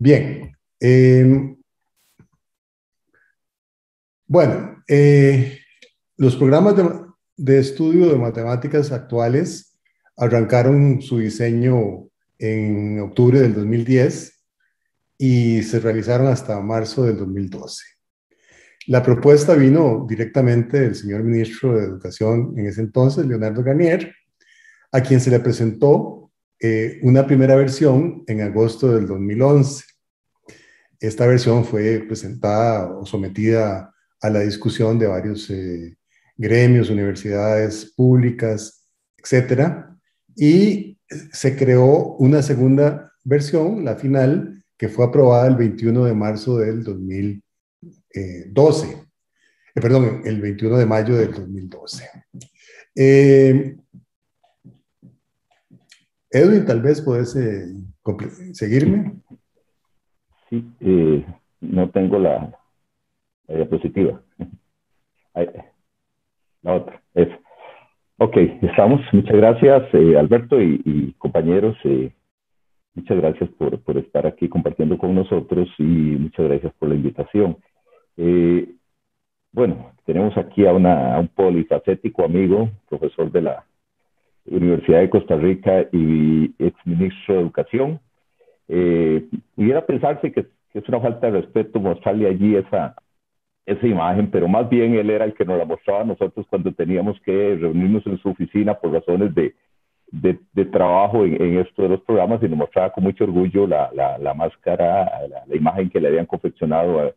Bien. Bueno, los programas de estudio de matemáticas actuales arrancaron su diseño en octubre del 2010 y se realizaron hasta marzo del 2012. La propuesta vino directamente del señor ministro de Educación en ese entonces, Leonardo Garnier, a quien se le presentó una primera versión en agosto del 2011. Esta versión fue presentada o sometida a la discusión de varios gremios, universidades públicas, etcétera, y se creó una segunda versión, la final, que fue aprobada el 21 de marzo del 2012. Perdón, el 21 de mayo del 2012. Edwin, tal vez puedes seguirme. Sí, no tengo la diapositiva. La otra, esa. Ok, estamos. Muchas gracias, Alberto y compañeros. Muchas gracias por estar aquí compartiendo con nosotros y muchas gracias por la invitación. Bueno, tenemos aquí a un polifacético amigo, profesor de la Universidad de Costa Rica y exministro de Educación. Pudiera pensarse que es una falta de respeto mostrarle allí esa imagen, pero más bien él era el que nos la mostraba a nosotros cuando teníamos que reunirnos en su oficina por razones de trabajo en esto de los programas, y nos mostraba con mucho orgullo la máscara, la imagen que le habían confeccionado a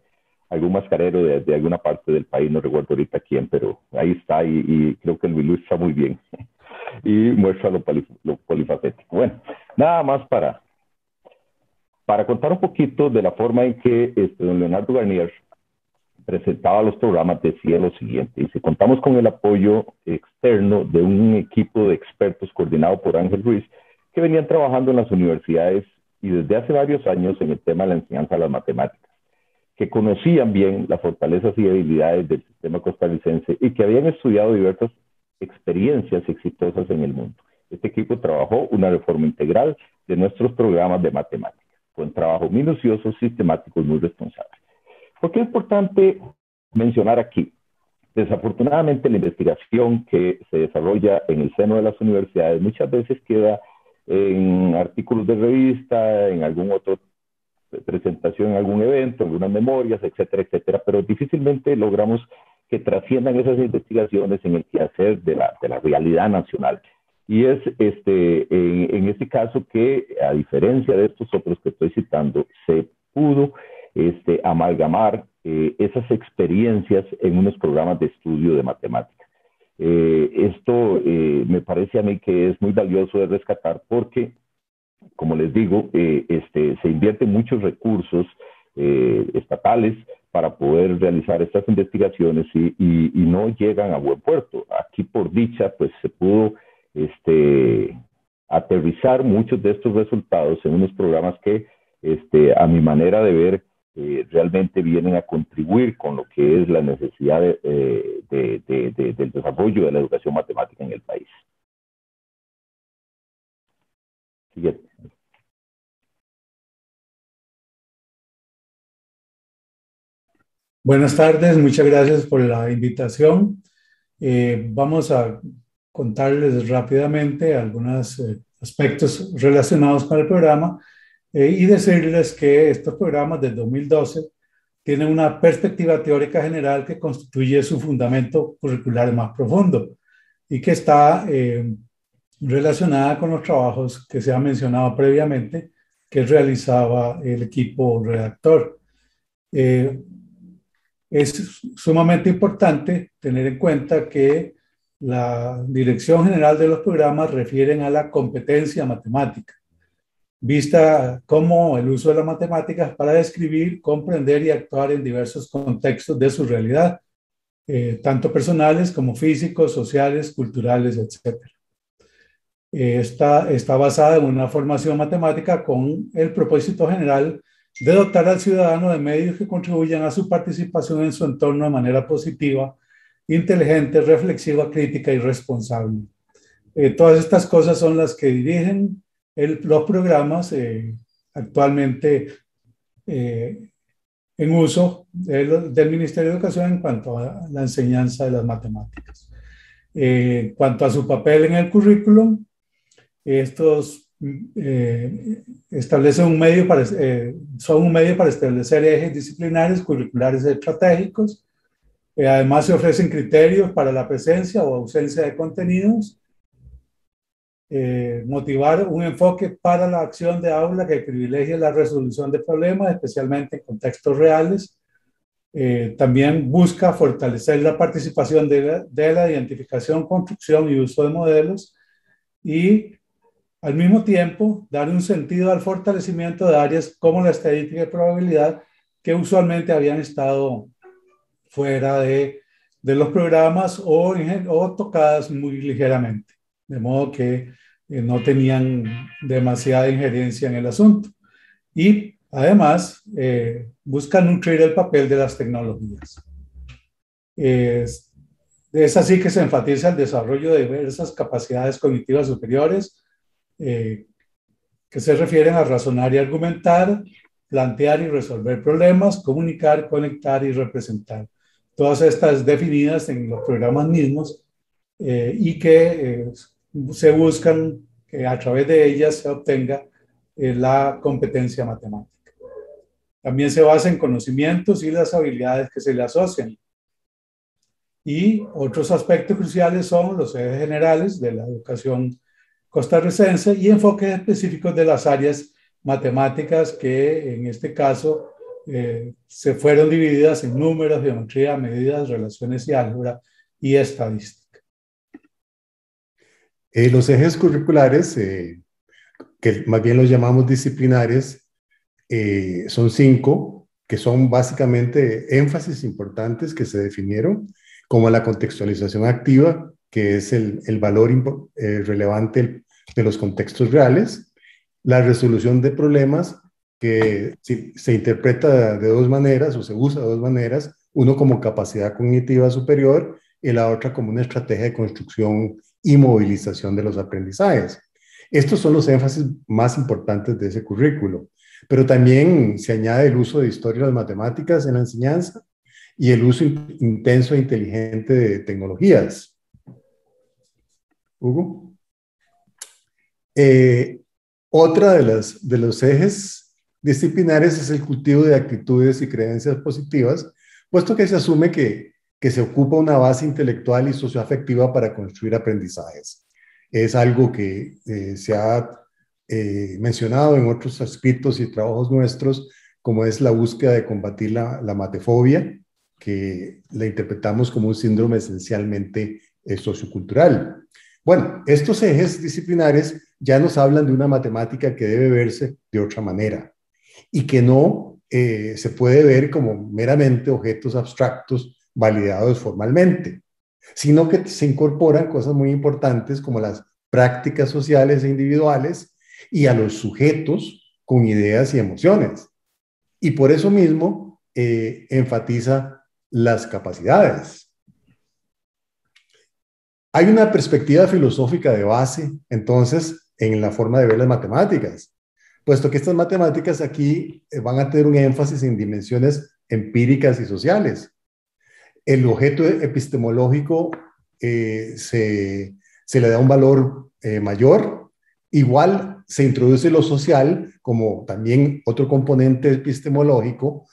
algún mascarero de alguna parte del país, no recuerdo ahorita quién, pero ahí está y creo que lo ilustra muy bien y muestra lo polifacético. Bueno, nada más para contar un poquito de la forma en que don Leonardo Garnier presentaba los programas, decía lo siguiente: dice, contamos con el apoyo externo de un equipo de expertos coordinado por Ángel Ruiz, que venían trabajando en las universidades y desde hace varios años en el tema de la enseñanza de las matemáticas, que conocían bien las fortalezas y debilidades del sistema costarricense y que habían estudiado diversas experiencias exitosas en el mundo. Este equipo trabajó una reforma integral de nuestros programas de matemáticas. Fue un trabajo minucioso, sistemático y muy responsable. ¿Por qué es importante mencionar aquí? Desafortunadamente, la investigación que se desarrolla en el seno de las universidades muchas veces queda en artículos de revista, en algún otro presentación, en algún evento, algunas memorias, etcétera, etcétera, pero difícilmente logramos que trasciendan esas investigaciones en el quehacer de la realidad nacional. Y es en este caso que, a diferencia de estos otros que estoy citando, se pudo amalgamar esas experiencias en unos programas de estudio de matemáticas. Esto me parece a mí que es muy valioso de rescatar porque, como les digo, se invierten muchos recursos estatales para poder realizar estas investigaciones y no llegan a buen puerto. Aquí, por dicha, pues se pudo aterrizar muchos de estos resultados en unos programas que, a mi manera de ver, realmente vienen a contribuir con lo que es la necesidad del desarrollo de la educación matemática en el país. Siguiente. Buenas tardes, muchas gracias por la invitación. Vamos a contarles rápidamente algunos aspectos relacionados con el programa y decirles que estos programas del 2012 tienen una perspectiva teórica general que constituye su fundamento curricular más profundo y que está relacionada con los trabajos que se han mencionado previamente que realizaba el equipo redactor. Es sumamente importante tener en cuenta que la Dirección General de los Programas refieren a la competencia matemática, vista como el uso de las matemáticas para describir, comprender y actuar en diversos contextos de su realidad, tanto personales como físicos, sociales, culturales, etc. Está basada en una formación matemática con el propósito general de dotar al ciudadano de medios que contribuyan a su participación en su entorno de manera positiva, inteligente, reflexiva, crítica y responsable. Todas estas cosas son las que dirigen los programas. Actualmente en uso del Ministerio de Educación en cuanto a la enseñanza de las matemáticas. En cuanto a su papel en el currículum, estos establecen un medio para, son un medio para establecer ejes disciplinarios, curriculares y estratégicos. Además, se ofrecen criterios para la presencia o ausencia de contenidos. Motivar un enfoque para la acción de aula que privilegie la resolución de problemas, especialmente en contextos reales. También busca fortalecer la participación de la identificación, construcción y uso de modelos, y al mismo tiempo dar un sentido al fortalecimiento de áreas como la estadística y probabilidad, que usualmente habían estado fuera de los programas o tocadas muy ligeramente, de modo que no tenían demasiada injerencia en el asunto. Y además busca nutrir el papel de las tecnologías. Es así que se enfatiza el desarrollo de diversas capacidades cognitivas superiores que se refieren a razonar y argumentar, plantear y resolver problemas, comunicar, conectar y representar. Todas estas definidas en los programas mismos y que se buscan que a través de ellas se obtenga la competencia matemática. También se basa en conocimientos y las habilidades que se le asocian. Y otros aspectos cruciales son los ejes generales de la educación costarricense y enfoques específicos de las áreas matemáticas que en este caso se fueron divididas en números, geometría, medidas, relaciones y álgebra y estadística. Los ejes curriculares, que más bien los llamamos disciplinares, son 5, que son básicamente énfasis importantes que se definieron, como la contextualización activa, que es el valor relevante de los contextos reales, la resolución de problemas, que se interpreta de 2 maneras o se usa de 2 maneras, uno como capacidad cognitiva superior y la otra como una estrategia de construcción y movilización de los aprendizajes. Estos son los énfasis más importantes de ese currículo, pero también se añade el uso de historia de las matemáticas en la enseñanza y el uso intenso e inteligente de tecnologías. Hugo. Otra de los ejes disciplinares es el cultivo de actitudes y creencias positivas, puesto que se asume que se ocupa una base intelectual y socioafectiva para construir aprendizajes. Es algo que se ha mencionado en otros escritos y trabajos nuestros, como es la búsqueda de combatir la matefobia, que la interpretamos como un síndrome esencialmente sociocultural. Bueno, estos ejes disciplinares ya nos hablan de una matemática que debe verse de otra manera y que no se puede ver como meramente objetos abstractos validados formalmente, sino que se incorporan cosas muy importantes como las prácticas sociales e individuales y a los sujetos con ideas y emociones. Y por eso mismo enfatiza las capacidades. Hay una perspectiva filosófica de base, entonces, en la forma de ver las matemáticas, puesto que estas matemáticas aquí van a tener un énfasis en dimensiones empíricas y sociales. El objeto epistemológico se le da un valor mayor. Igual se introduce lo social como también otro componente epistemológico,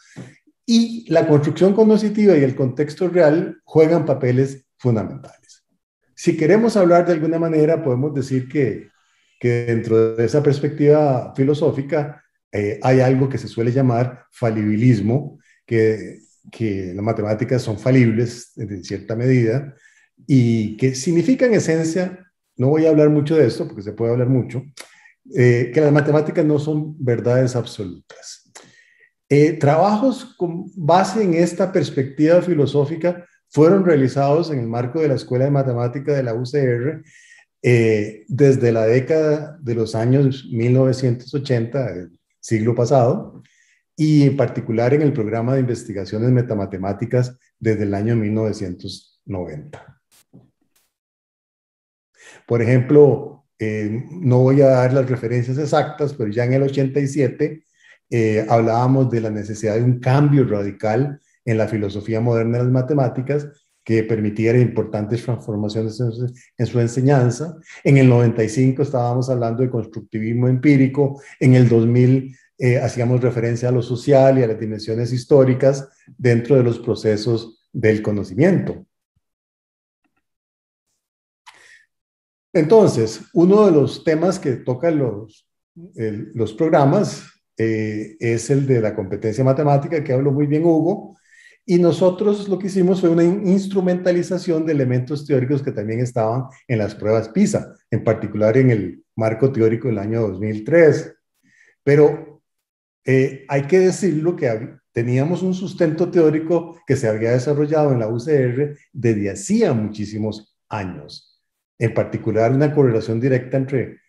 y la construcción cognitiva y el contexto real juegan papeles fundamentales. Si queremos hablar de alguna manera, podemos decir que dentro de esa perspectiva filosófica hay algo que se suele llamar falibilismo, que las matemáticas son falibles en cierta medida y que significa en esencia, no voy a hablar mucho de esto porque se puede hablar mucho, que las matemáticas no son verdades absolutas. Trabajos con base en esta perspectiva filosófica fueron realizados en el marco de la Escuela de Matemática de la UCR desde la década de los años 1980 del siglo pasado, y en particular en el programa de investigaciones metamatemáticas desde el año 1990. Por ejemplo, no voy a dar las referencias exactas, pero ya en el 87 hablábamos de la necesidad de un cambio radical en la filosofía moderna de las matemáticas que permitiera importantes transformaciones en su enseñanza. En el 95 estábamos hablando de constructivismo empírico, en el 2000 hacíamos referencia a lo social y a las dimensiones históricas dentro de los procesos del conocimiento. Entonces, uno de los temas que tocan los programas es el de la competencia matemática, que habló muy bien Hugo, y nosotros lo que hicimos fue una instrumentalización de elementos teóricos que también estaban en las pruebas PISA, en particular en el marco teórico del año 2003. Pero hay que decirlo que teníamos un sustento teórico que se había desarrollado en la UCR desde hacía muchísimos años. En particular, una correlación directa entre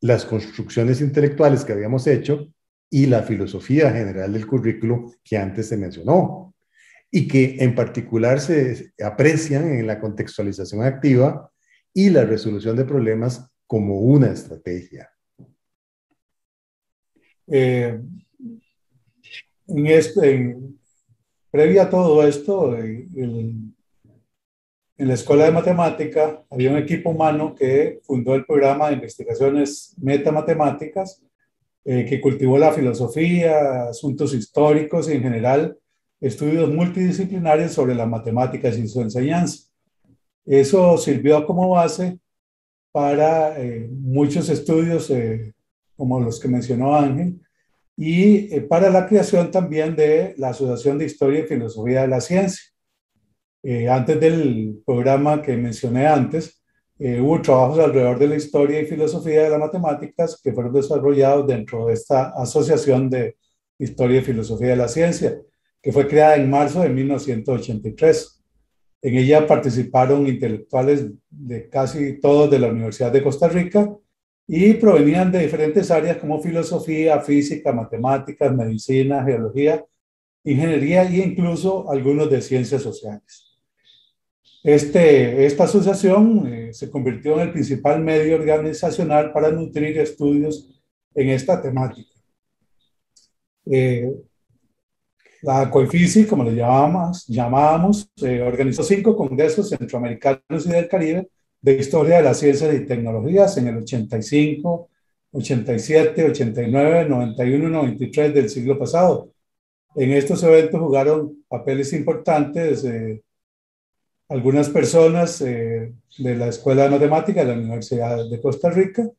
las construcciones intelectuales que habíamos hecho y la filosofía general del currículo que antes se mencionó, y que en particular se aprecian en la contextualización activa y la resolución de problemas como una estrategia. Previo a todo esto, en la Escuela de Matemática había un equipo humano que fundó el programa de investigaciones metamatemáticas, que cultivó la filosofía, asuntos históricos y en general estudios multidisciplinarios sobre las matemáticas y su enseñanza. Eso sirvió como base para muchos estudios como los que mencionó Ángel, y para la creación también de la Asociación de Historia y Filosofía de la Ciencia. Antes del programa que mencioné antes, hubo trabajos alrededor de la historia y filosofía de las matemáticas que fueron desarrollados dentro de esta Asociación de Historia y Filosofía de la Ciencia, que fue creada en marzo de 1983. En ella participaron intelectuales de casi todos de la Universidad de Costa Rica y provenían de diferentes áreas como filosofía, física, matemáticas, medicina, geología, ingeniería e incluso algunos de ciencias sociales. Esta asociación se convirtió en el principal medio organizacional para nutrir estudios en esta temática. La COIFISI, como le llamábamos, organizó 5 congresos centroamericanos y del Caribe de historia de las ciencias y tecnologías en el 85, 87, 89, 91 y 93 del siglo pasado. En estos eventos jugaron papeles importantes algunas personas de la Escuela de Matemática de la Universidad de Costa Rica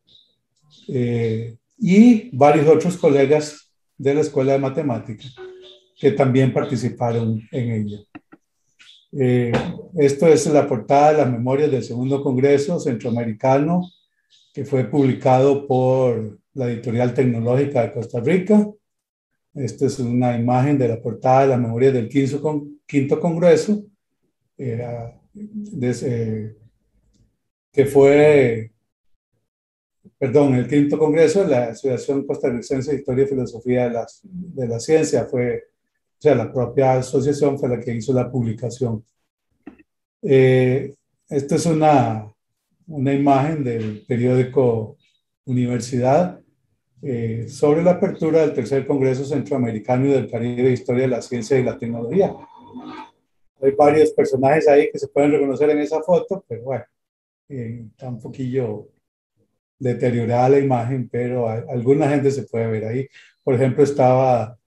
y varios otros colegas de la Escuela de Matemática que también participaron en ella. Esto es la portada de las memorias del segundo Congreso Centroamericano, que fue publicado por la Editorial Tecnológica de Costa Rica. Esta es una imagen de la portada de las memorias del quinto Congreso, que fue, perdón, el quinto Congreso de la Asociación Costarricense de Historia y Filosofía de la Ciencia. O sea, la propia asociación fue la que hizo la publicación. Esta es una imagen del periódico Universidad sobre la apertura del tercer Congreso Centroamericano y del Caribe de Historia de la Ciencia y la Tecnología. Hay varios personajes ahí que se pueden reconocer en esa foto, pero bueno, está un poquillo deteriorada la imagen, pero alguna gente se puede ver ahí. Por ejemplo, estaba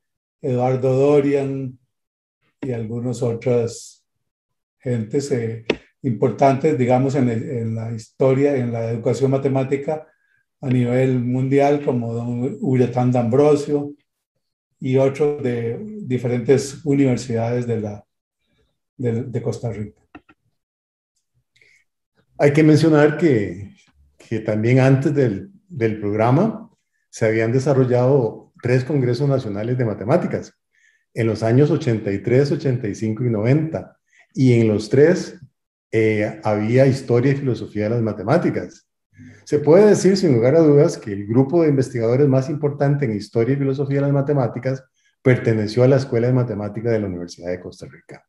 Eduardo Dorian y algunos otros gentes importantes, digamos, en la historia, en la educación matemática a nivel mundial, como don Uretán D'Ambrosio y otros de diferentes universidades de Costa Rica. Hay que mencionar que también antes del programa se habían desarrollado 3 congresos nacionales de matemáticas en los años 83, 85 y 90. Y en los 3 había historia y filosofía de las matemáticas. Se puede decir sin lugar a dudas que el grupo de investigadores más importante en historia y filosofía de las matemáticas perteneció a la Escuela de Matemática de la Universidad de Costa Rica.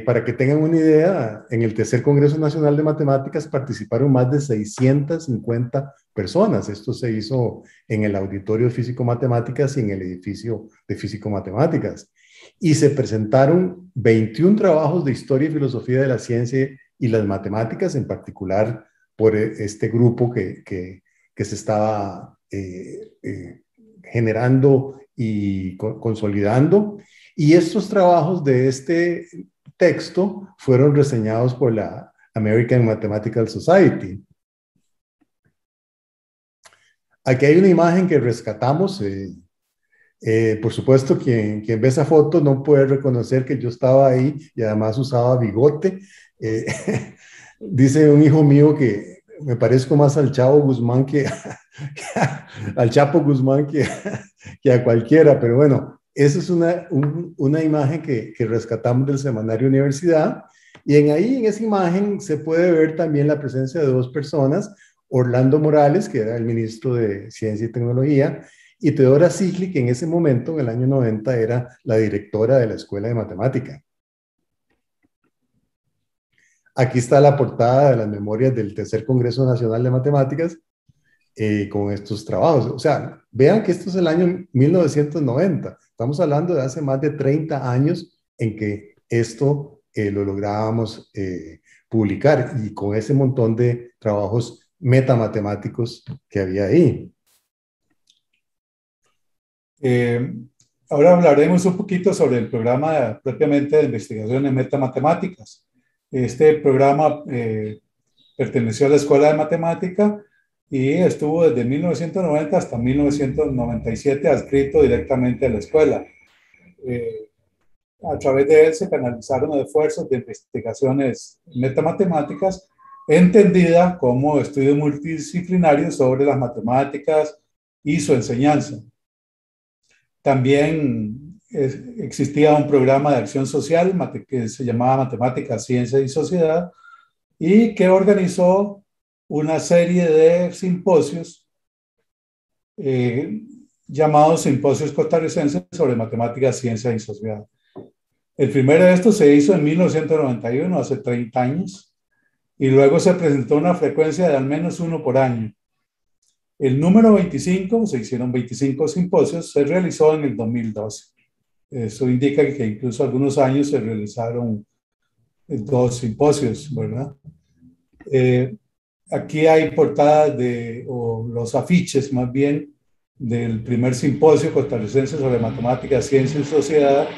Para que tengan una idea, en el tercer Congreso Nacional de Matemáticas participaron más de 650 personas. Esto se hizo en el Auditorio de Físico-Matemáticas y en el edificio de Físico-Matemáticas. Y se presentaron 21 trabajos de historia y filosofía de la ciencia y las matemáticas, en particular por este grupo que se estaba generando y consolidando. Y estos trabajos de este texto fueron reseñados por la American Mathematical Society. Aquí hay una imagen que rescatamos. Por supuesto, quien ve esa foto no puede reconocer que yo estaba ahí y además usaba bigote. Dice un hijo mío que me parezco más al Chavo Guzmán al Chapo Guzmán que a cualquiera, pero bueno, esa es una imagen que rescatamos del semanario Universidad, y en esa imagen se puede ver también la presencia de dos personas: Orlando Morales, que era el ministro de Ciencia y Tecnología, y Teodora Sigli, que en ese momento, en el año 90, era la directora de la Escuela de Matemática. Aquí está la portada de las memorias del Tercer Congreso Nacional de Matemáticas, con estos trabajos. O sea, vean que esto es el año 1990. Estamos hablando de hace más de 30 años en que esto lo lográbamos publicar, y con ese montón de trabajos metamatemáticos que había ahí. Ahora hablaremos un poquito sobre el programa propiamente de investigación en metamatemáticas. Este programa perteneció a la Escuela de Matemática y estuvo desde 1990 hasta 1997 adscrito directamente a la escuela. A través de él se canalizaron esfuerzos de investigaciones metamatemáticas, entendida como estudio multidisciplinario sobre las matemáticas y su enseñanza. También existía un programa de acción social que se llamaba Matemáticas, Ciencia y Sociedad, y que organizó una serie de simposios llamados Simposios Costarricenses sobre Matemáticas, Ciencia y Sociedad. El primero de estos se hizo en 1991, hace 30 años, y luego se presentó una frecuencia de al menos uno por año. El número 25, se hicieron 25 simposios, se realizó en el 2012. Eso indica que incluso algunos años se realizaron 2 simposios, ¿verdad? Aquí hay portadas o los afiches más bien del primer simposio costarricense sobre matemáticas, ciencia y sociedad,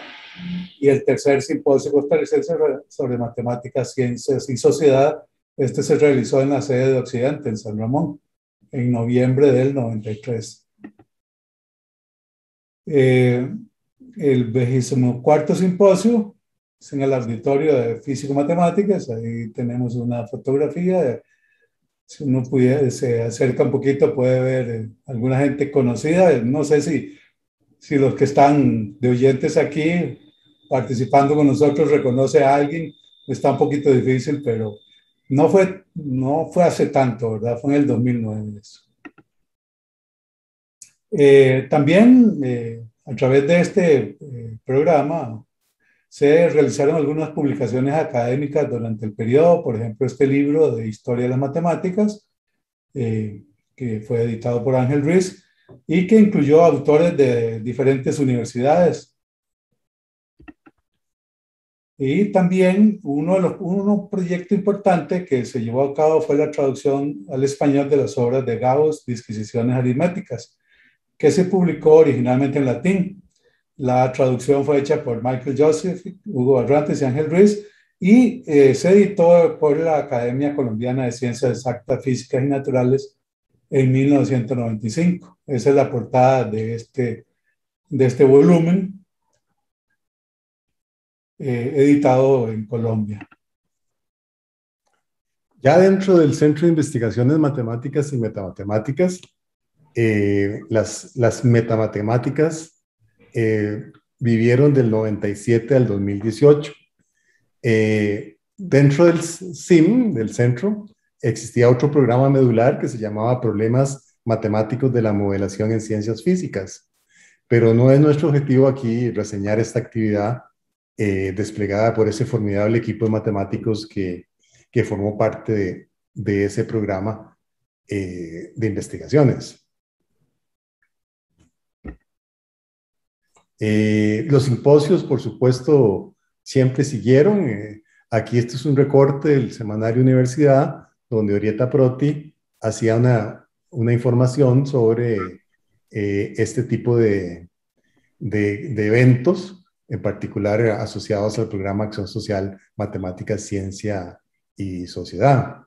y el tercer simposio costarricense sobre matemáticas, ciencias y sociedad. Este se realizó en la sede de Occidente, en San Ramón, en noviembre del 93. El 24º simposio es en el auditorio de Físico-Matemáticas. Ahí tenemos una fotografía. Si uno se acerca un poquito, puede ver alguna gente conocida. No sé si los que están de oyentes aquí participando con nosotros reconoce a alguien. Está un poquito difícil, pero no fue hace tanto, ¿verdad? Fue en el 2009 eso. También a través de este programa se realizaron algunas publicaciones académicas durante el periodo. Por ejemplo, este libro de Historia de las Matemáticas, que fue editado por Ángel Ruiz y que incluyó autores de diferentes universidades. Y también un proyecto importante que se llevó a cabo fue la traducción al español de las obras de Gauss, Disquisiciones Aritméticas, que se publicó originalmente en latín. La traducción fue hecha por Michael Joseph, Hugo Barrantes y Ángel Ruiz, y se editó por la Academia Colombiana de Ciencias Exactas, Físicas y Naturales en 1995. Esa es la portada de este volumen, editado en Colombia. Ya dentro del Centro de Investigaciones Matemáticas y Metamatemáticas, las metamatemáticas vivieron del 97 al 2018. Dentro del CIM, del centro, existía otro programa medular que se llamaba Problemas Matemáticos de la Modelación en Ciencias Físicas, pero no es nuestro objetivo aquí reseñar esta actividad desplegada por ese formidable equipo de matemáticos que formó parte de ese programa de investigaciones. Los simposios, por supuesto, siempre siguieron. Aquí este es un recorte del semanario Universidad, donde Orietta Proti hacía una información sobre este tipo de eventos, en particular asociados al programa Acción Social, Matemáticas, Ciencia y Sociedad.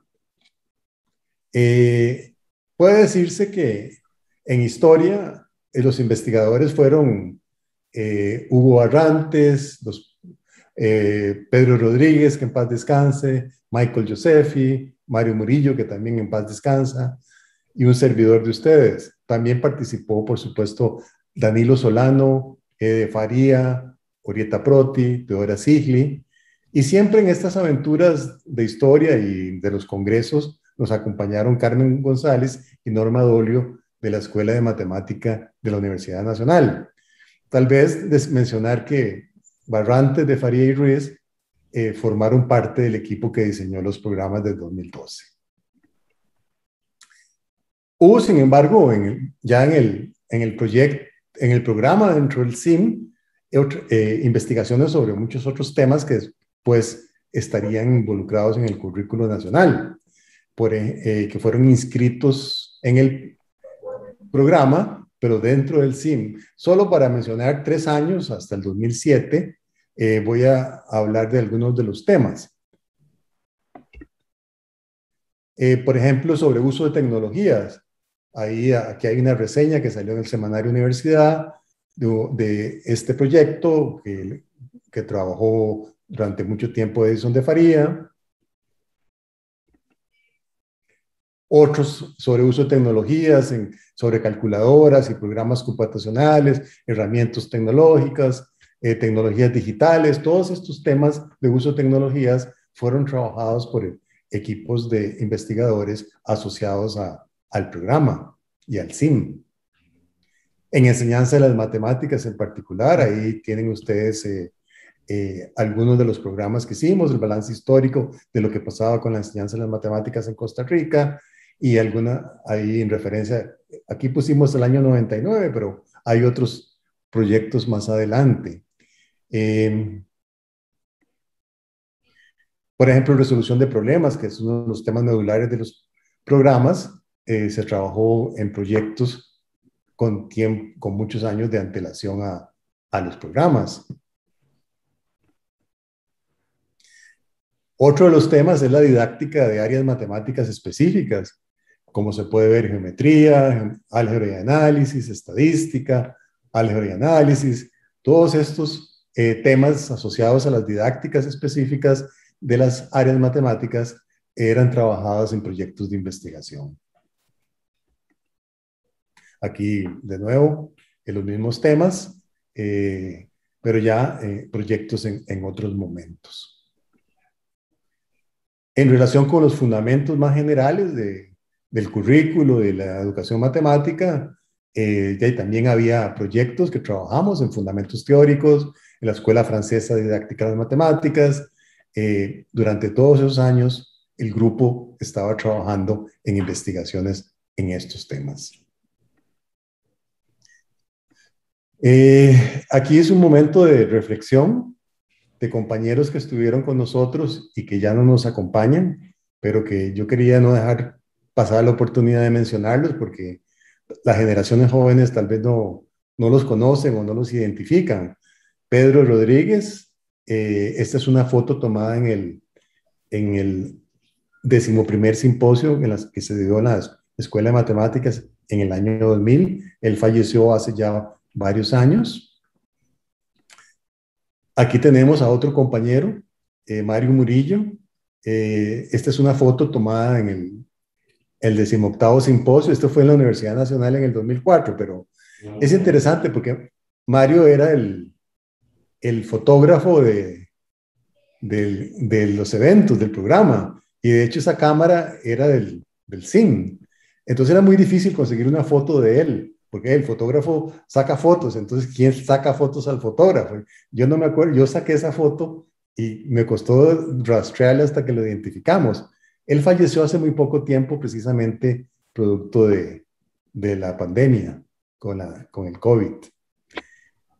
Puede decirse que en historia los investigadores fueron Hugo Barrantes, Pedro Rodríguez, que en paz descanse, Michael Josefi, Mario Murillo, que también en paz descansa, y un servidor de ustedes. También participó, por supuesto, Danilo Solano, Ede Faría, Orietta Proti, Teodora Sigli, y siempre en estas aventuras de historia y de los congresos nos acompañaron Carmen González y Norma Dolio de la Escuela de Matemática de la Universidad Nacional. Tal vez mencionar que Barrantes, de Faría y Ruiz formaron parte del equipo que diseñó los programas del 2012. Hubo, sin embargo, ya en el programa dentro del CIM, investigaciones sobre muchos otros temas que después estarían involucrados en el currículo nacional, que fueron inscritos en el programa, pero dentro del CIM. Solo para mencionar 3 años, hasta el 2007, voy a hablar de algunos de los temas. Por ejemplo, sobre uso de tecnologías. Aquí hay una reseña que salió en el semanario Universidad de este proyecto que trabajó durante mucho tiempo Edison de Faría. Otros sobre uso de tecnologías, sobre calculadoras y programas computacionales, herramientas tecnológicas, tecnologías digitales. Todos estos temas de uso de tecnologías fueron trabajados por equipos de investigadores asociados al programa y al CIM. En enseñanza de las matemáticas en particular, ahí tienen ustedes algunos de los programas que hicimos, el balance histórico de lo que pasaba con la enseñanza de las matemáticas en Costa Rica, y alguna ahí en referencia, aquí pusimos el año 99, pero hay otros proyectos más adelante. Por ejemplo, resolución de problemas, que es uno de los temas medulares de los programas, se trabajó en proyectos con muchos años de antelación a los programas. Otro de los temas es la didáctica de áreas matemáticas específicas, como se puede ver geometría, álgebra y análisis, estadística, álgebra y análisis, todos estos temas asociados a las didácticas específicas de las áreas matemáticas eran trabajadas en proyectos de investigación. Aquí, de nuevo, en los mismos temas, pero ya proyectos en otros momentos. En relación con los fundamentos más generales del currículo, de la educación matemática, ya también había proyectos que trabajamos en fundamentos teóricos, en la Escuela Francesa de Didáctica de las Matemáticas. Durante todos esos años, el grupo estaba trabajando en investigaciones en estos temas. Aquí es un momento de reflexión de compañeros que estuvieron con nosotros y que ya no nos acompañan, pero que yo quería no dejar pasar la oportunidad de mencionarlos porque las generaciones jóvenes tal vez no los conocen o no los identifican. Pedro Rodríguez, esta es una foto tomada en el 11º simposio en las que se dio en la Escuela de Matemáticas en el año 2000. Él falleció hace ya varios años. Aquí tenemos a otro compañero, Mario Murillo. Esta es una foto tomada en el 18º simposio. Esto fue en la Universidad Nacional en el 2004, pero es interesante porque Mario era el fotógrafo de los eventos, del programa, y de hecho esa cámara era del CIM. Entonces era muy difícil conseguir una foto de él, porque el fotógrafo saca fotos, entonces ¿quién saca fotos al fotógrafo? Yo no me acuerdo, yo saqué esa foto y me costó rastrearla hasta que lo identificamos. Él falleció hace muy poco tiempo, precisamente producto de la pandemia con el COVID.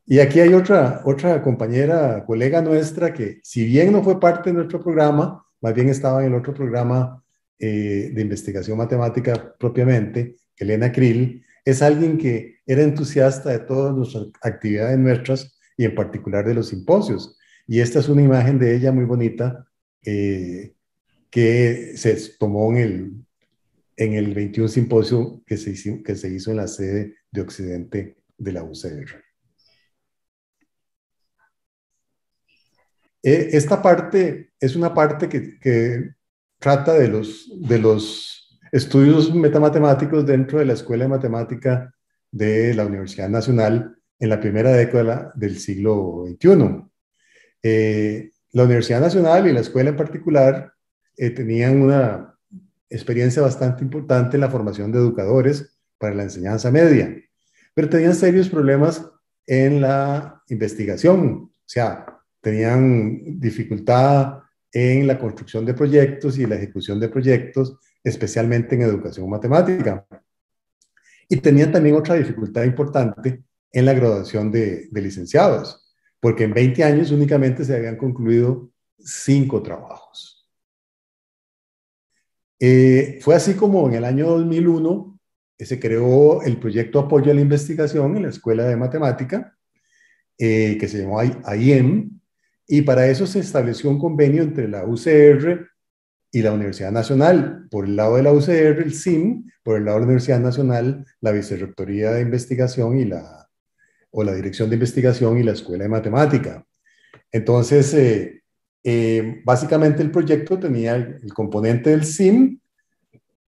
Y aquí hay otra compañera, colega nuestra, que si bien no fue parte de nuestro programa, más bien estaba en el otro programa de investigación matemática propiamente, Elena Krill, es alguien que era entusiasta de todas nuestras actividades nuestras y en particular de los simposios. Y esta es una imagen de ella muy bonita que se tomó en el 21 simposio que se hizo en la sede de Occidente de la UCR. Esta parte es una parte que trata de los estudios metamatemáticos dentro de la Escuela de Matemática de la Universidad Nacional en la primera década del siglo XXI. La Universidad Nacional y la escuela en particular tenían una experiencia bastante importante en la formación de educadores para la enseñanza media, pero tenían serios problemas en la investigación, o sea, tenían dificultad en la construcción de proyectos y la ejecución de proyectos, especialmente en educación matemática. Y tenían también otra dificultad importante en la graduación de licenciados, porque en 20 años únicamente se habían concluido 5 trabajos. Fue así como en el año 2001 se creó el proyecto Apoyo a la Investigación en la Escuela de Matemática, que se llamó IEM, y para eso se estableció un convenio entre la UCR y la Universidad Nacional. Por el lado de la UCR, el CIM, por el lado de la Universidad Nacional, la Vicerrectoría de Investigación y la Dirección de Investigación y la Escuela de Matemática. Entonces, básicamente el proyecto tenía el componente del CIM,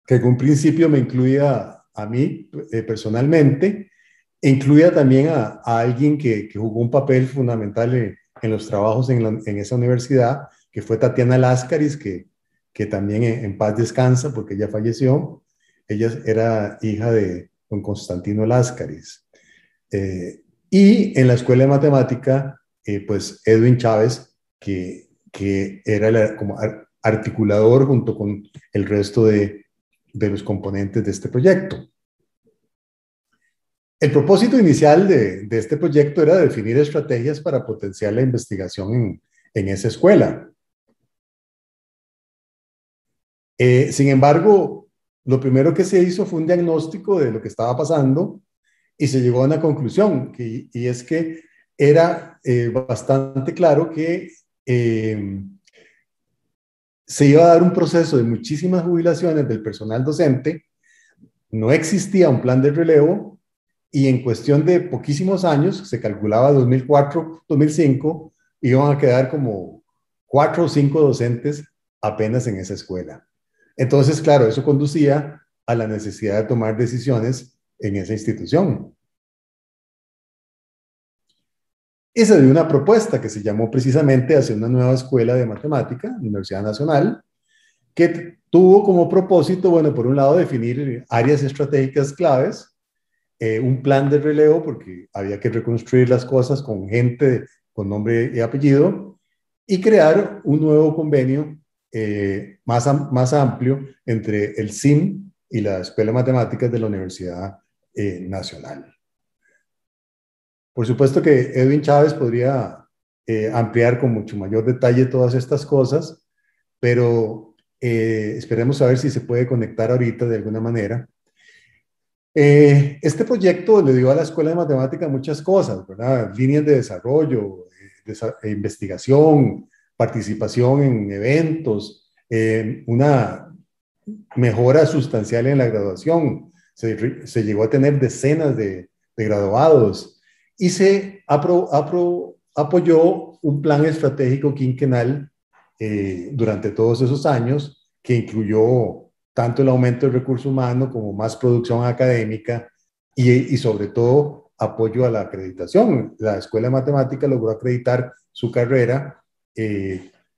que en un principio me incluía a mí personalmente, e incluía también a alguien que jugó un papel fundamental en los trabajos en esa universidad, que fue Tatiana Láscaris, que también en paz descansa porque ella falleció. Ella era hija de don Constantino Láscaris. Y en la Escuela de Matemática, pues Edwin Chávez, que era como articulador junto con el resto de los componentes de este proyecto. El propósito inicial de este proyecto era definir estrategias para potenciar la investigación en esa escuela. Sin embargo, lo primero que se hizo fue un diagnóstico de lo que estaba pasando y se llegó a una conclusión, y es que era bastante claro que se iba a dar un proceso de muchísimas jubilaciones del personal docente, no existía un plan de relevo, y en cuestión de poquísimos años, se calculaba 2004, 2005, iban a quedar como 4 o 5 docentes apenas en esa escuela. Entonces, claro, eso conducía a la necesidad de tomar decisiones en esa institución. Y se dio una propuesta que se llamó precisamente hacer una nueva escuela de matemática, Universidad Nacional, que tuvo como propósito, bueno, por un lado, definir áreas estratégicas claves, un plan de relevo, porque había que reconstruir las cosas con gente con nombre y apellido, y crear un nuevo convenio más amplio entre el CIM y la Escuela de Matemáticas de la Universidad Nacional. Por supuesto que Edwin Chávez podría ampliar con mucho mayor detalle todas estas cosas, pero esperemos a ver si se puede conectar ahorita de alguna manera. Este proyecto le dio a la Escuela de Matemática muchas cosas, ¿verdad? Líneas de desarrollo, investigación, participación en eventos, una mejora sustancial en la graduación. Se llegó a tener decenas de graduados y se apoyó un plan estratégico quinquenal durante todos esos años que incluyó tanto el aumento del recurso humano como más producción académica y sobre todo apoyo a la acreditación. La Escuela de Matemática logró acreditar su carrera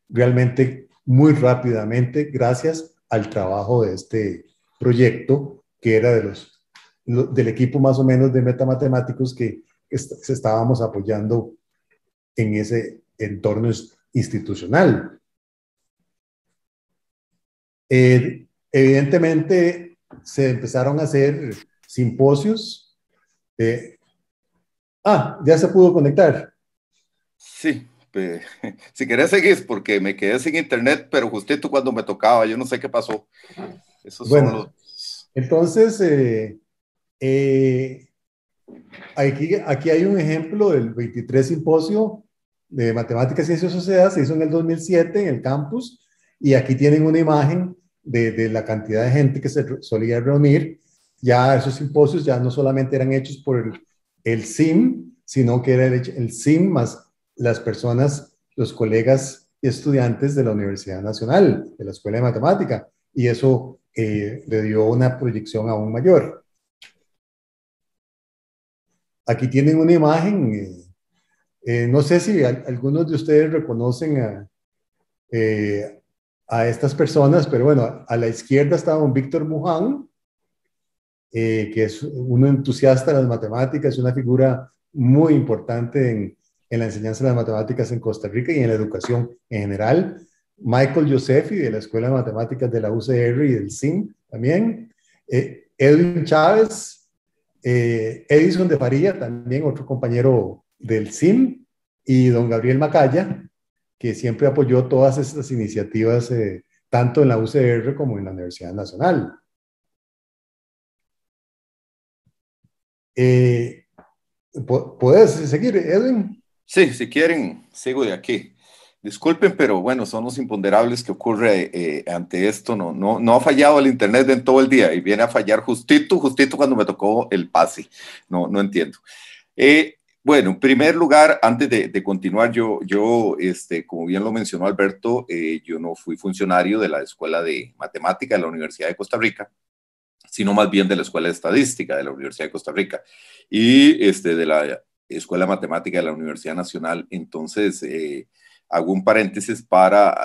realmente muy rápidamente gracias al trabajo de este proyecto, que era del equipo más o menos de metamatemáticos que se estábamos apoyando en ese entorno institucional. Evidentemente, se empezaron a hacer simposios. Ya se pudo conectar. Sí, si querés seguir, porque me quedé sin internet, pero justito cuando me tocaba, yo no sé qué pasó. Esos son Bueno, los... entonces, aquí hay un ejemplo del 23 simposio de Matemáticas, Ciencias y Sociedad, se hizo en el 2007 en el campus, y aquí tienen una imagen de la cantidad de gente que se solía reunir. Ya esos simposios ya no solamente eran hechos por el SIM, sino que era el SIM más las personas, los colegas y estudiantes de la Universidad Nacional, de la Escuela de Matemática, y eso le dio una proyección aún mayor. Aquí tienen una imagen, no sé si algunos de ustedes reconocen a estas personas, pero bueno, a la izquierda estaba un Víctor Muján, que es un entusiasta de las matemáticas, una figura muy importante en la enseñanza de las matemáticas en Costa Rica y en la educación en general. Michael Josefi, de la Escuela de Matemáticas de la UCR y del CIM también. Edwin Chávez, Edison de Faría, también otro compañero del CIM, y don Gabriel Macaya, que siempre apoyó todas estas iniciativas, tanto en la UCR como en la Universidad Nacional. ¿Puedes seguir, Edwin? Sí, si quieren, sigo de aquí. Disculpen, pero bueno, son los imponderables que ocurre ante esto. No ha fallado el internet en todo el día y viene a fallar justito cuando me tocó el pase. No entiendo. Bueno, en primer lugar, antes de continuar, como bien lo mencionó Alberto, yo no fui funcionario de la Escuela de Matemática de la Universidad de Costa Rica, sino más bien de la Escuela de Estadística de la Universidad de Costa Rica y de la Escuela de Matemática de la Universidad Nacional. Entonces, hago un paréntesis para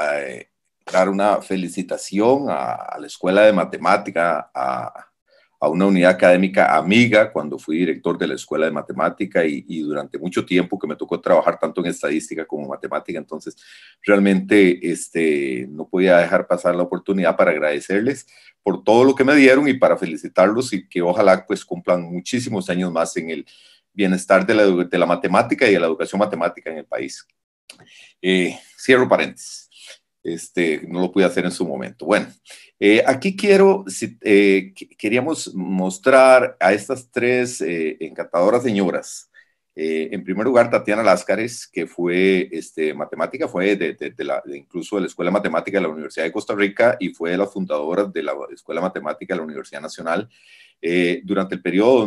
dar una felicitación a la Escuela de Matemática, a una unidad académica amiga cuando fui director de la Escuela de Matemática y durante mucho tiempo que me tocó trabajar tanto en estadística como matemática. Entonces, realmente no podía dejar pasar la oportunidad para agradecerles por todo lo que me dieron y para felicitarlos y que ojalá pues cumplan muchísimos años más en el bienestar de la matemática y de la educación matemática en el país. Cierro paréntesis. No lo pude hacer en su momento. Bueno, aquí queríamos mostrar a estas tres encantadoras señoras. En primer lugar, Tatiana Láscares, que fue matemática, fue incluso de la Escuela de Matemática de la Universidad de Costa Rica y fue de las fundadoras de la Escuela de Matemática de la Universidad Nacional. Durante el periodo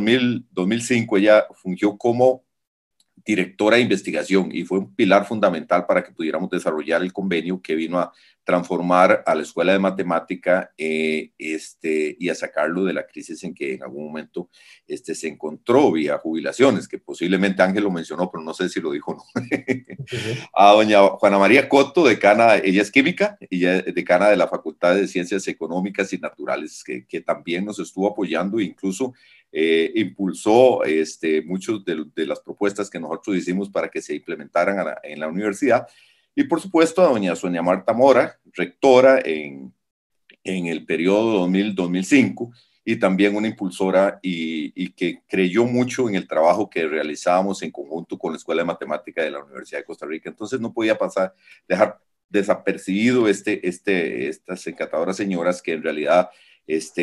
2005, ella fungió como directora de investigación y fue un pilar fundamental para que pudiéramos desarrollar el convenio que vino a transformar a la Escuela de Matemática y a sacarlo de la crisis en que en algún momento se encontró vía jubilaciones, que posiblemente Ángel lo mencionó, pero no sé si lo dijo o no. A doña Juana María Coto, decana, ella es química, ella es decana de la Facultad de Ciencias Económicas y Naturales, que también nos estuvo apoyando e incluso impulsó muchas de las propuestas que nosotros hicimos para que se implementaran en la universidad. Y por supuesto a doña Sonia Marta Mora, rectora en el periodo 2000-2005 y también una impulsora y que creyó mucho en el trabajo que realizábamos en conjunto con la Escuela de Matemática de la Universidad de Costa Rica. Entonces no podía dejar desapercibido estas encantadoras señoras que en realidad les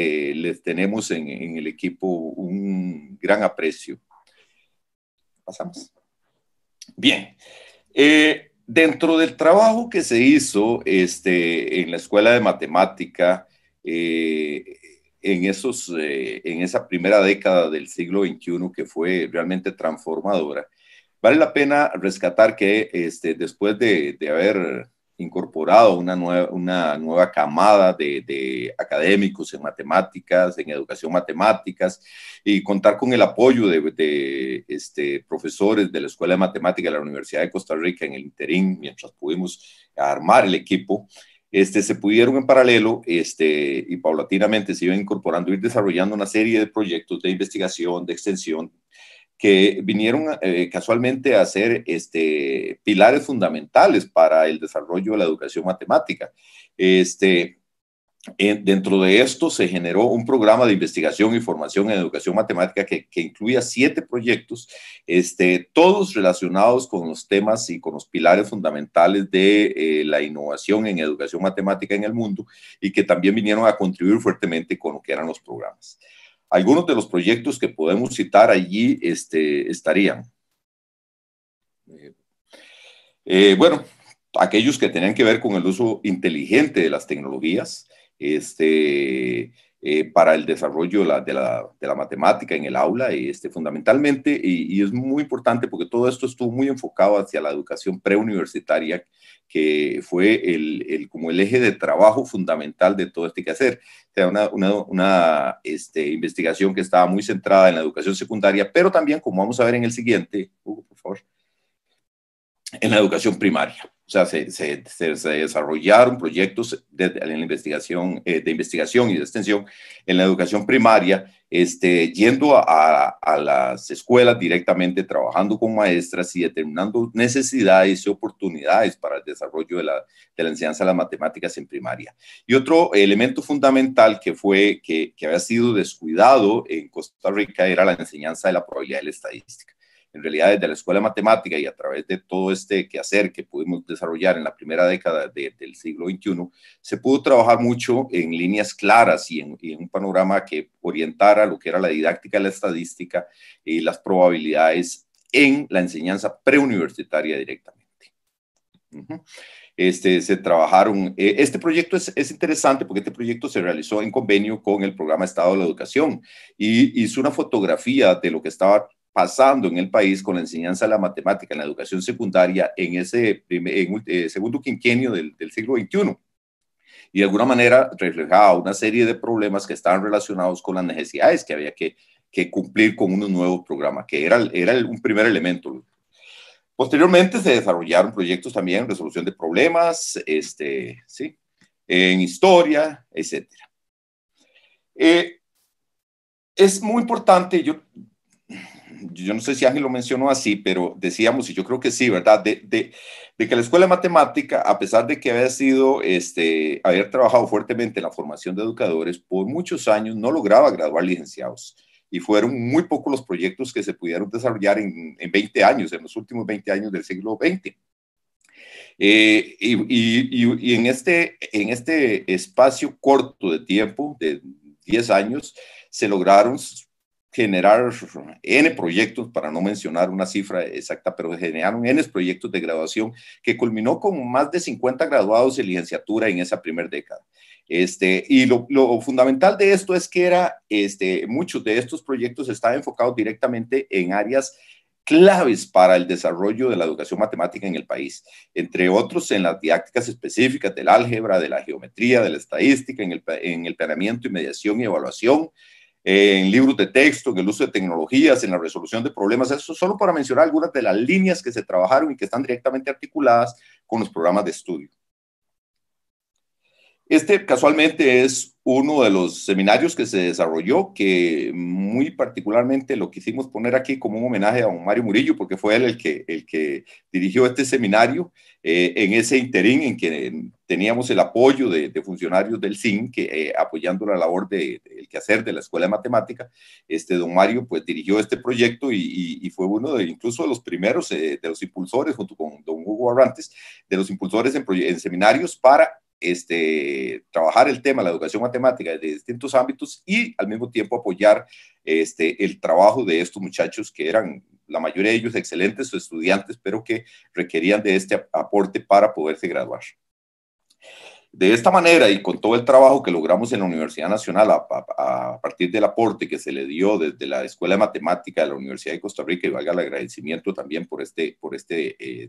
tenemos en el equipo un gran aprecio. Pasamos. Bien. Dentro del trabajo que se hizo en la Escuela de Matemática, en esa primera década del siglo XXI que fue realmente transformadora, vale la pena rescatar que después de haber incorporado una nueva camada de académicos en matemáticas, en educación matemáticas, y contar con el apoyo de profesores de la Escuela de Matemática de la Universidad de Costa Rica en el interín, mientras pudimos armar el equipo, se pudieron en paralelo y paulatinamente se iban incorporando, ir desarrollando una serie de proyectos de investigación, de extensión, que vinieron casualmente a ser pilares fundamentales para el desarrollo de la educación matemática. Dentro de esto se generó un programa de investigación y formación en educación matemática que incluía 7 proyectos, todos relacionados con los temas y con los pilares fundamentales de la innovación en educación matemática en el mundo, y que también vinieron a contribuir fuertemente con lo que eran los programas. Algunos de los proyectos que podemos citar allí estarían, bueno, aquellos que tenían que ver con el uso inteligente de las tecnologías, para el desarrollo de la matemática en el aula, fundamentalmente, y es muy importante porque todo esto estuvo muy enfocado hacia la educación preuniversitaria, que fue como el eje de trabajo fundamental de todo este quehacer. O sea, una investigación que estaba muy centrada en la educación secundaria, pero también, como vamos a ver en el siguiente, Hugo, por favor, en la educación primaria. O sea, se desarrollaron proyectos en la investigación, de investigación y de extensión en la educación primaria, yendo a las escuelas directamente, trabajando con maestras y determinando necesidades y oportunidades para el desarrollo de la enseñanza de las matemáticas en primaria. Y otro elemento fundamental que había sido descuidado en Costa Rica era la enseñanza de la probabilidad de la estadística. En realidad, desde la escuela de matemática y a través de todo este quehacer que pudimos desarrollar en la primera década del siglo XXI, se pudo trabajar mucho en líneas claras y en un panorama que orientara lo que era la didáctica de la estadística y las probabilidades en la enseñanza preuniversitaria directamente. Se trabajaron, este proyecto es interesante porque este proyecto se realizó en convenio con el Programa Estado de la Educación y hizo una fotografía de lo que estaba pasando en el país con la enseñanza de la matemática en la educación secundaria en ese segundo quinquenio del siglo XXI. Y de alguna manera reflejaba una serie de problemas que estaban relacionados con las necesidades que había que cumplir con un nuevo programa, que era un primer elemento. Posteriormente se desarrollaron proyectos también en resolución de problemas, ¿sí? En historia, etc. Es muy importante, yo no sé si Ángel lo mencionó así, pero decíamos, y yo creo que sí, ¿verdad? De que la escuela de matemática, a pesar de que había sido, haber trabajado fuertemente en la formación de educadores, por muchos años no lograba graduar licenciados. Y fueron muy pocos los proyectos que se pudieron desarrollar en 20 años, en los últimos 20 años del siglo XX. Y en este espacio corto de tiempo, de 10 años, se lograron generar N proyectos, para no mencionar una cifra exacta, pero generaron N proyectos de graduación que culminó con más de 50 graduados en licenciatura en esa primera década. Y lo fundamental de esto es que muchos de estos proyectos estaban enfocados directamente en áreas claves para el desarrollo de la educación matemática en el país, entre otros en las didácticas específicas del álgebra, de la geometría, de la estadística, en el planeamiento y mediación y evaluación, en libros de texto, en el uso de tecnologías, en la resolución de problemas. Eso solo para mencionar algunas de las líneas que se trabajaron y que están directamente articuladas con los programas de estudio. Casualmente es uno de los seminarios que se desarrolló, que muy particularmente lo quisimos poner aquí como un homenaje a don Mario Murillo, porque fue él el que dirigió este seminario en ese interín en que teníamos el apoyo de funcionarios del CIN, apoyando la labor del quehacer de la Escuela de Matemática. Don Mario pues dirigió este proyecto y fue uno incluso de los primeros, de los impulsores, junto con don Hugo Arrantes, de los impulsores en seminarios para trabajar el tema de la educación matemática desde distintos ámbitos y al mismo tiempo apoyar el trabajo de estos muchachos que eran, la mayoría de ellos, excelentes estudiantes, pero que requerían de este aporte para poderse graduar. De esta manera, y con todo el trabajo que logramos en la Universidad Nacional a partir del aporte que se le dio desde la Escuela de Matemática de la Universidad de Costa Rica, y valga el agradecimiento también por este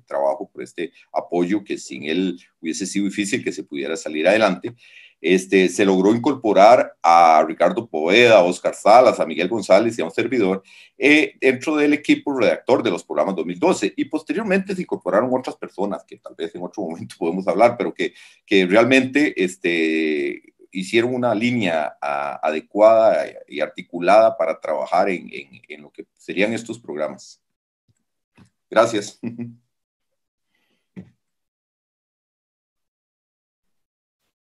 trabajo, por este apoyo, que sin él hubiese sido difícil que se pudiera salir adelante, se logró incorporar a Ricardo Poveda, a Oscar Salas, a Miguel González y a un servidor dentro del equipo redactor de los programas 2012, y posteriormente se incorporaron otras personas que tal vez en otro momento podemos hablar, pero que realmente hicieron una línea adecuada y articulada para trabajar en lo que serían estos programas. Gracias.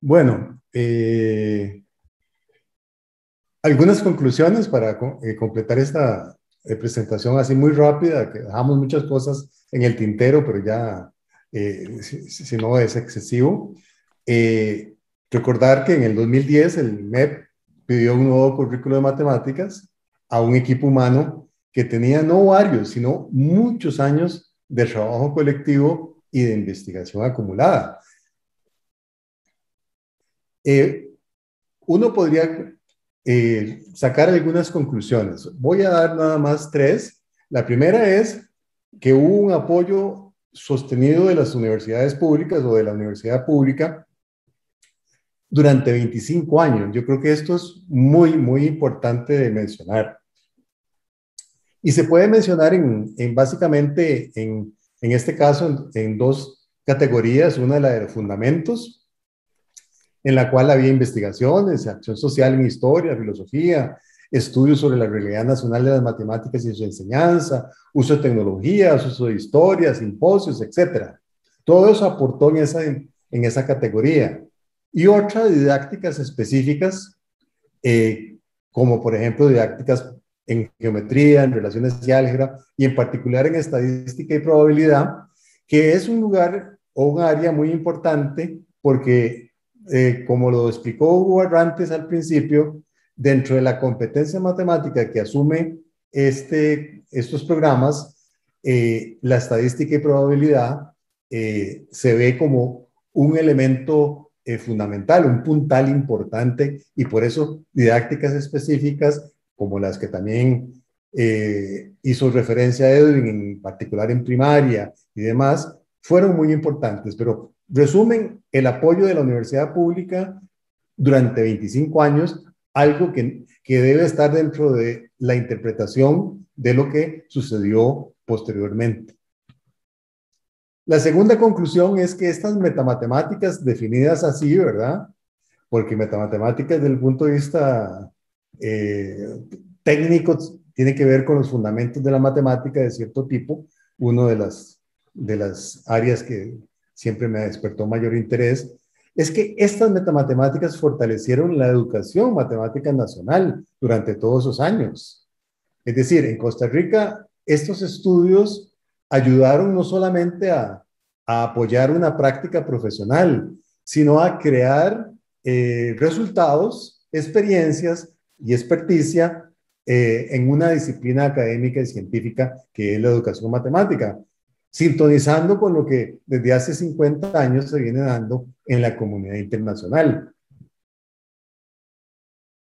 Bueno, algunas conclusiones para completar esta presentación así muy rápida, que dejamos muchas cosas en el tintero, pero ya, si no es excesivo. Eh, Recordar que en el 2010 el MEP pidió un nuevo currículo de matemáticas a un equipo humano que tenía no varios, sino muchos años de trabajo colectivo y de investigación acumulada. Uno podría sacar algunas conclusiones. Voy a dar nada más tres. La primera es que hubo un apoyo sostenido de las universidades públicas o de la universidad pública durante 25 años. Yo creo que esto es muy, muy importante de mencionar. Y se puede mencionar básicamente, en este caso, en dos categorías. Una, la de fundamentos, en la cual había investigaciones, acción social en historia, filosofía, estudios sobre la realidad nacional de las matemáticas y su enseñanza, uso de tecnologías, uso de historia, simposios, etc. Todo eso aportó en esa categoría. Y otras didácticas específicas, como por ejemplo didácticas en geometría, en relaciones y álgebra, y en particular en estadística y probabilidad, que es un lugar o un área muy importante porque, como lo explicó Hugo Barrantes al principio, dentro de la competencia matemática que asume estos programas, la estadística y probabilidad se ve como un elemento fundamental, un puntal importante, y por eso didácticas específicas como las que también hizo referencia Edwin, en particular en primaria y demás, fueron muy importantes. Pero resumen, el apoyo de la universidad pública durante 25 años, algo que debe estar dentro de la interpretación de lo que sucedió posteriormente. La segunda conclusión es que estas metamatemáticas definidas así, ¿verdad? Porque metamatemáticas desde el punto de vista técnico tiene que ver con los fundamentos de la matemática de cierto tipo. Una de las áreas que siempre me despertó mayor interés es que estas metamatemáticas fortalecieron la educación matemática nacional durante todos esos años. Es decir, en Costa Rica, estos estudios ayudaron no solamente a apoyar una práctica profesional, sino a crear resultados, experiencias y experticia en una disciplina académica y científica que es la educación matemática, sintonizando con lo que desde hace 50 años se viene dando en la comunidad internacional.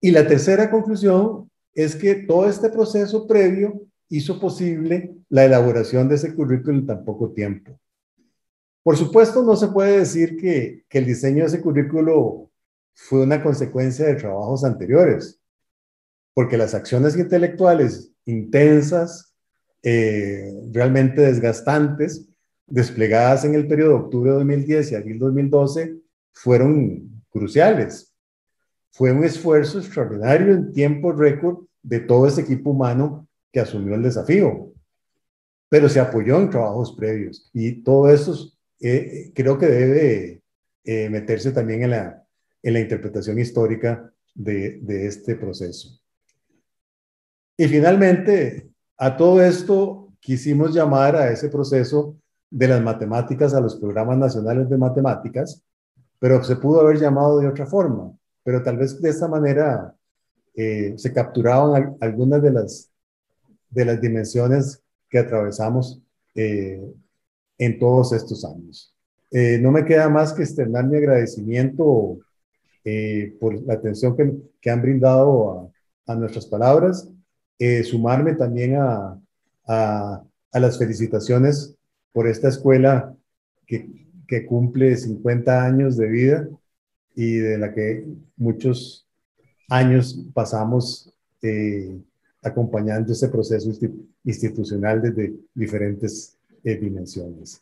Y la tercera conclusión es que todo este proceso previo hizo posible la elaboración de ese currículo en tan poco tiempo. Por supuesto, no se puede decir que el diseño de ese currículo fue una consecuencia de trabajos anteriores, porque las acciones intelectuales intensas, realmente desgastantes, desplegadas en el periodo de octubre de 2010 y abril 2012, fueron cruciales. Fue un esfuerzo extraordinario en tiempo récord de todo ese equipo humano que asumió el desafío, pero se apoyó en trabajos previos y todo eso creo que debe meterse también en la interpretación histórica de este proceso. Y finalmente, a todo esto quisimos llamar a ese proceso de las matemáticas a los programas nacionales de matemáticas, pero se pudo haber llamado de otra forma, pero tal vez de esta manera se capturaban algunas de las dimensiones que atravesamos en todos estos años. No me queda más que externar mi agradecimiento por la atención que han brindado a nuestras palabras, sumarme también a las felicitaciones por esta escuela que cumple 50 años de vida y de la que muchos años pasamos acompañando ese proceso institucional desde diferentes dimensiones.